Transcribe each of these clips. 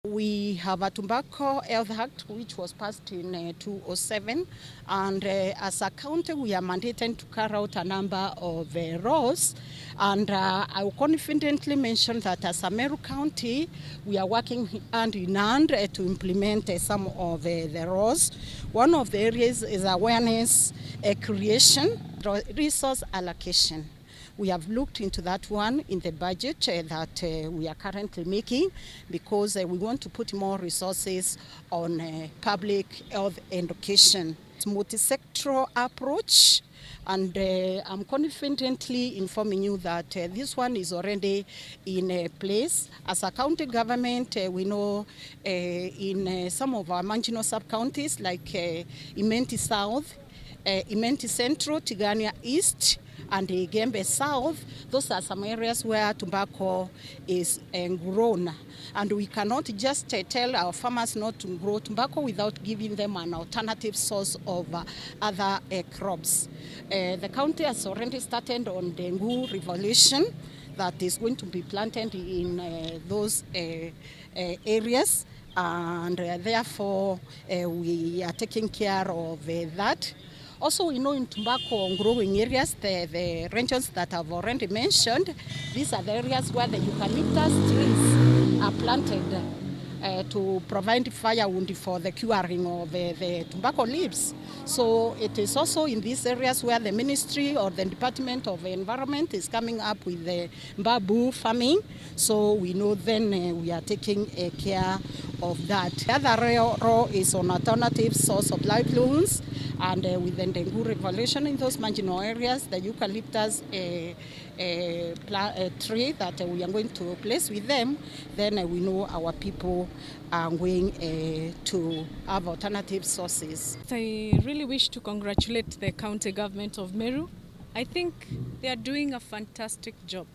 We have a Tobacco Health Act which was passed in 2007, and as a county we are mandated to carry out a number of laws, and I will confidently mention that as a Meru County we are working hand in hand to implement some of the laws. One of the areas is awareness creation, resource allocation. We have looked into that one in the budget that we are currently making, because we want to put more resources on public health education. It's a multi-sectoral approach, and I'm confidently informing you that this one is already in place. As a county government, we know in some of our marginal sub-counties like Imenti South, Imenti Central, Tigania East, and Gembe South, those are some areas where tobacco is grown. And we cannot just tell our farmers not to grow tobacco without giving them an alternative source of other crops. The county has already started on dengue revolution that is going to be planted in those areas, and therefore we are taking care of that. Also, we know in tobacco growing areas, the regions that I've already mentioned, these are the areas where the eucalyptus trees are planted to provide firewood for the curing of the tobacco leaves. So it is also in these areas where the Ministry or the Department of Environment is coming up with the bamboo farming. So we know then we are taking care of that. The other row is on alternative source of livelihoods, and with the dengue revolution in those marginal areas, the eucalyptus tree that we are going to place with them, then we know our people are going to have alternative sources. I really wish to congratulate the county government of Meru. I think they are doing a fantastic job.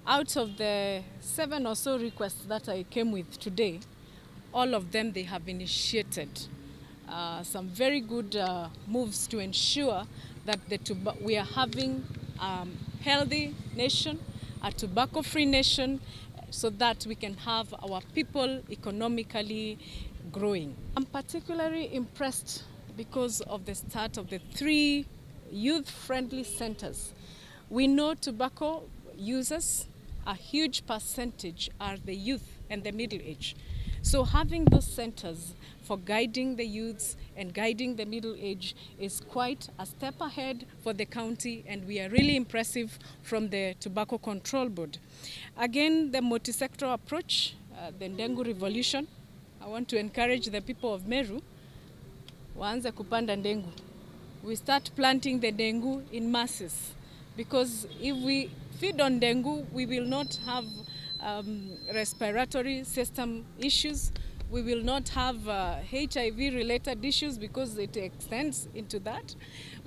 Out of the 7 or so requests that I came with today, all of them they have initiated some very good moves to ensure that we are having a healthy nation, a tobacco-free nation, so that we can have our people economically growing. I'm particularly impressed because of the start of the 3 youth-friendly centers. We know tobacco users, a huge percentage are the youth and the middle age. So having those centers for guiding the youths and guiding the middle age is quite a step ahead for the county, and we are really impressive from the Tobacco Control Board. Again, the multi-sectoral approach, the dengue revolution. I want to encourage the people of Meru, waanze kupanda dengue. We start planting the dengue in masses, because if we feed on dengue, we will not have respiratory system issues. We will not have HIV-related issues because it extends into that.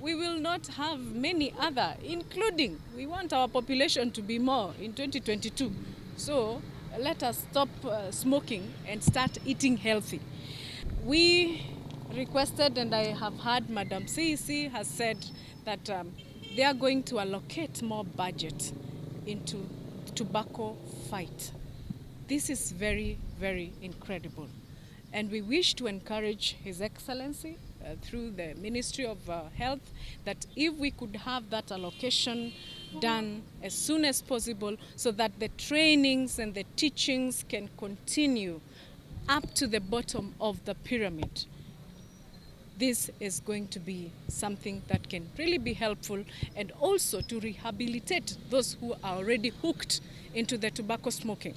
We will not have many other, including we want our population to be more in 2022. So let us stop smoking and start eating healthy. We requested, and I have heard Madam CEC has said that they are going to allocate more budget into the tobacco fight. This is very, very incredible. And we wish to encourage His Excellency through the Ministry of Health that if we could have that allocation done as soon as possible, so that the trainings and the teachings can continue up to the bottom of the pyramid. This is going to be something that can really be helpful, and also to rehabilitate those who are already hooked into the tobacco smoking.